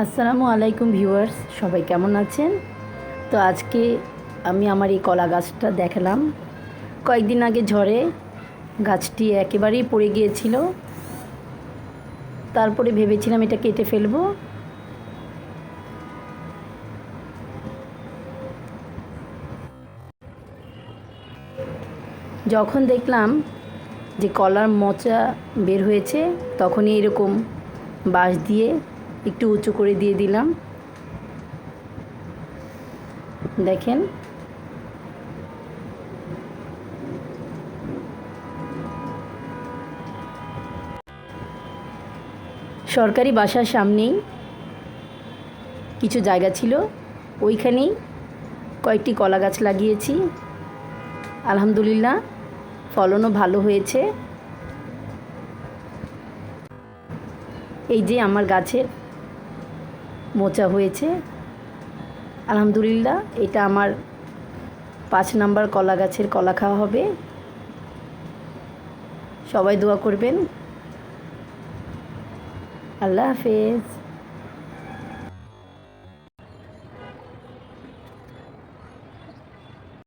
আসসালামু আলাইকুম ভিউয়ার্স, সবাই কেমন আছেন? তো আজকে আমি আমার এই কলা গাছটা দেখালাম। কয়েকদিন আগে ঝড়ে গাছটি একেবারেই পড়ে গিয়েছিল। তারপরে ভেবেছিলাম এটা কেটে ফেলবো। যখন দেখলাম যে কলার মোচা বের হয়েছে, তখনই এরকম বাঁশ দিয়ে একটু উঁচু করে দিয়ে দিলাম। দেখেন, সরকারি বাসার সামনেই কিছু জায়গা ছিল, ওইখানেই কয়েকটি কলা গাছ লাগিয়েছি। আলহামদুলিল্লাহ, ফলনও ভালো হয়েছে। এই যে আমার গাছের মোচা হয়েছে, আলহামদুলিল্লাহ। এটা আমার 5 নাম্বার কলা গাছের কলা খাওয়া হবে। সবাই দোয়া করবেন। আল্লাহ হাফেজ।